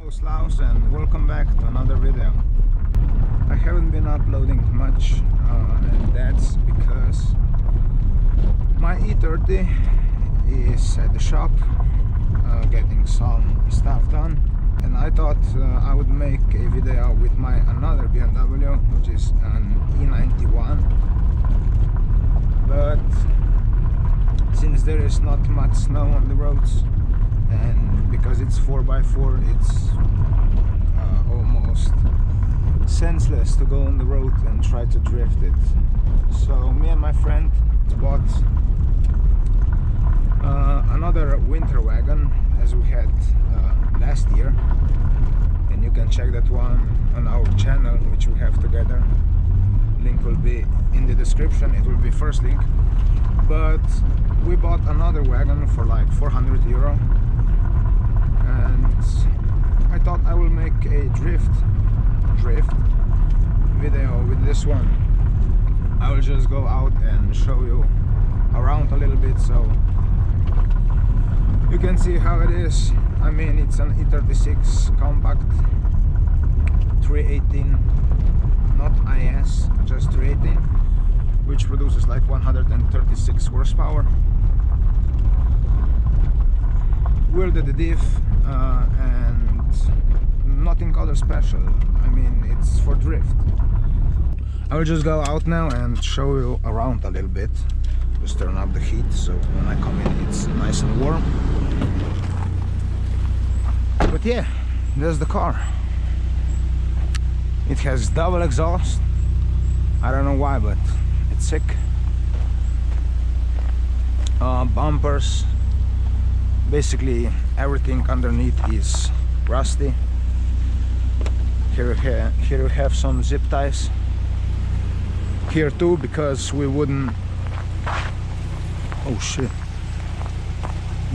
Hello Slavs, and welcome back to another video. I haven't been uploading much and that's because my E30 is at the shop getting some stuff done, and I thought I would make a video with my another BMW, which is an E91, but since there is not much snow on the roads and because it's 4x4, it's almost senseless to go on the road and try to drift it. So me and my friend bought another winter wagon as we had last year, and you can check that one on our channel, which we have together. Link will be in the description, it will be first link. But we bought another wagon for like 400 euro, and I thought I will make a drift video with this one. I will just go out and show you around a little bit so you can see how it is. I mean, it's an E36 compact 318, not IS, just 318, which produces like 136 horsepower. Welded diff and nothing other special. I mean, it's for drift. I will just go out now and show you around a little bit. Just turn up the heat so when I come in it's nice and warm. But yeah, there's the car. It has double exhaust. I don't know why, but it's sick. Bumpers, basically everything underneath is rusty. Here you have some zip ties. Here too, because we wouldn't, oh shit,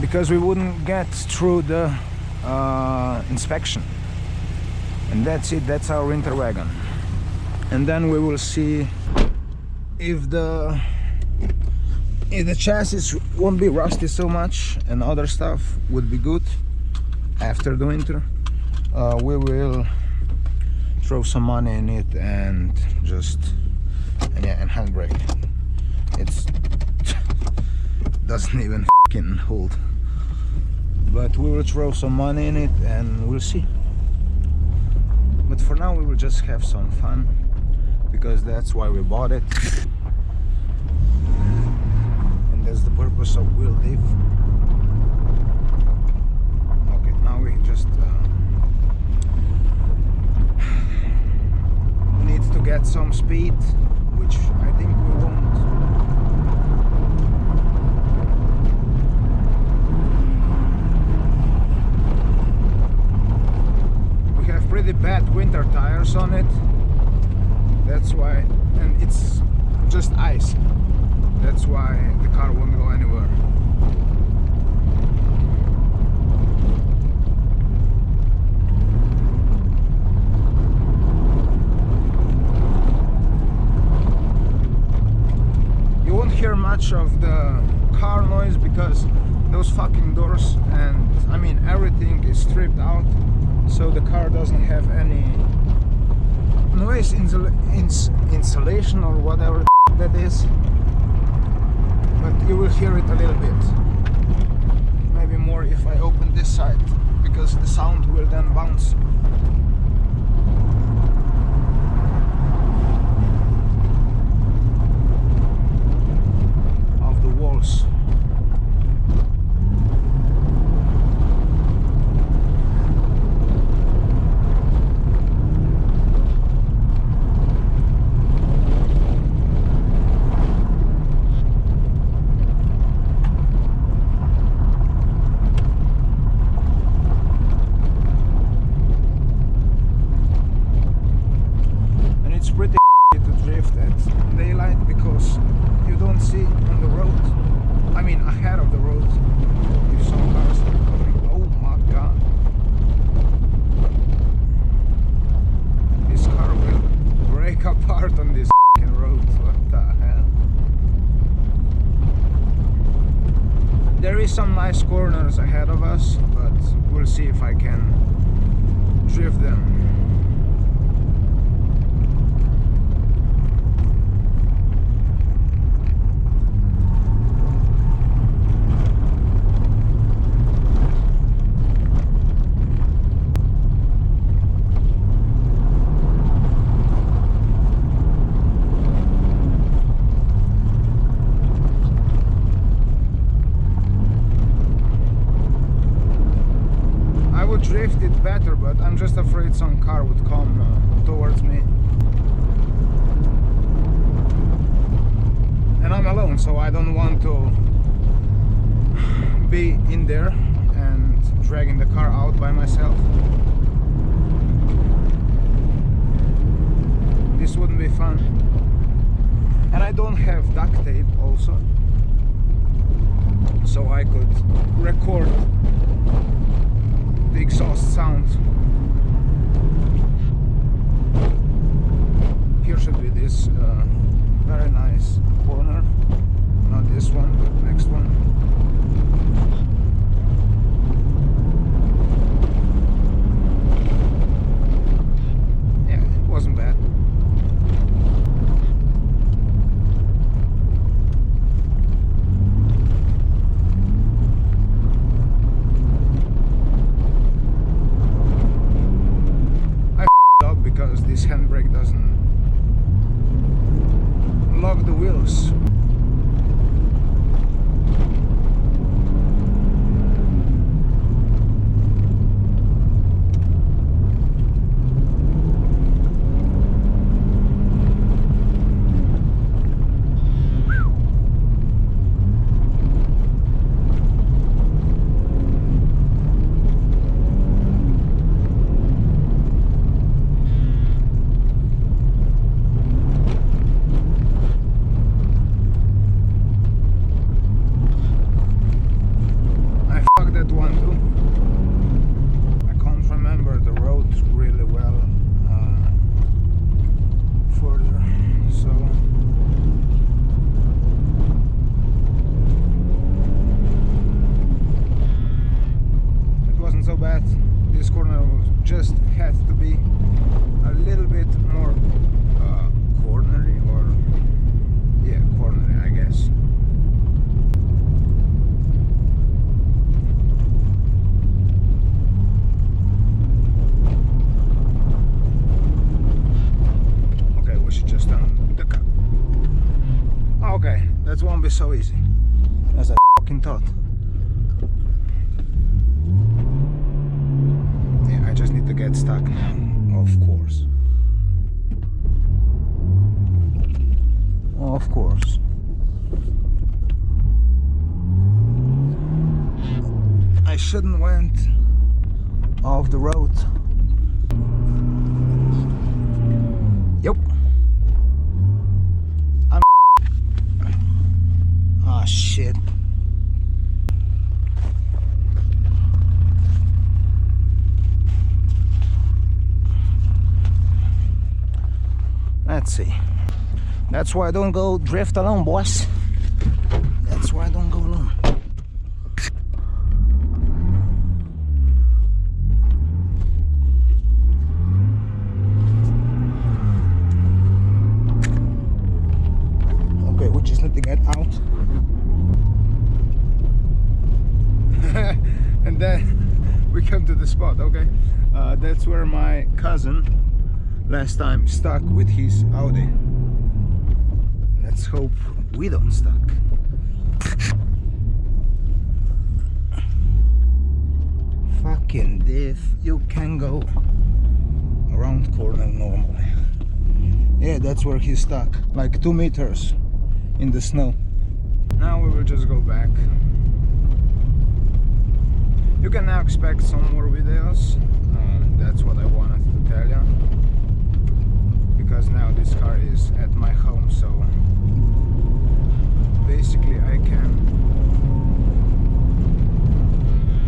because we wouldn't get through the inspection. And that's it, that's our winter wagon. And then we will see if the chassis won't be rusty so much and other stuff would be good after the winter. We will throw some money in it and just, and handbrake. It's doesn't even fucking hold, but we will throw some money in it and we'll see. But for now we will just have some fun because that's why we bought it, and that's the purpose of wheel diff. Okay, now we just need to get some speed, which I think we won't. We have pretty bad winter tires on it, that's why, and it's just ice, that's why the car won't go anywhere. You won't hear much of the car noise because those fucking doors and I mean everything is stripped out, so the car doesn't have any noise insulation or whatever that is, but you will hear it a little bit, maybe more if I open this side, because the sound will then bounce. Of the walls. Pretty to drift at daylight because you don't see on the road, I mean ahead of the road, if some cars are coming. Oh my god, this car will break apart on this road. What the hell. There is some nice corners ahead of us, but we'll see if I can drift them. Drift it better, but I'm just afraid some car would come towards me, and I'm alone, so I don't want to be in there and dragging the car out by myself. This wouldn't be fun. And I don't have duct tape also, so I could record the exhaust sound. Here should be this very nice corner, not this one, but next one. Yeah, it wasn't bad. Because this handbrake doesn't lock the wheels. This corner just had to be a little bit more cornery, or yeah, cornery, I guess. Okay, we should just turn the car. Okay, that won't be so easy as I fucking thought. I just need to get stuck now, of course. Of course. I shouldn't went off the road. Yep. Ah, shit. Let's see. That's why I don't go drift alone, boys. That's why I don't go alone. Okay, we just need to get out. And then we come to the spot, okay? That's where my cousin last time stuck with his Audi. Let's hope we don't stuck. Fucking diff, you can go around corner normally. Yeah, that's where he's stuck, like 2 meters in the snow. Now we will just go back. You can now expect some more videos. That's what I wanted to tell you, because now this car is at my home, so basically I can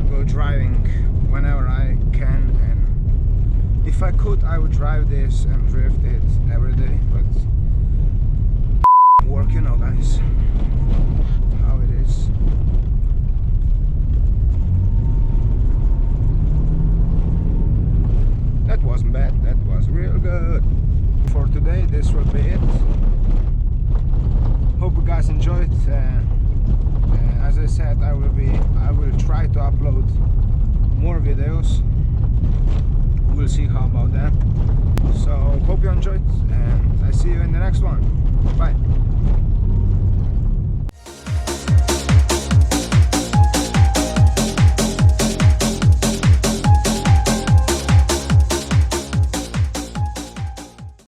go driving whenever I can, and if I could I would drive this and drift it every day, but work, you know, guys, how it is. wasn't bad, that was real good. For today, this will be it. Hope you guys enjoyed. As I said, I will try to upload more videos. We'll see how about that. So hope you enjoyed, and I see you in the next one. Bye.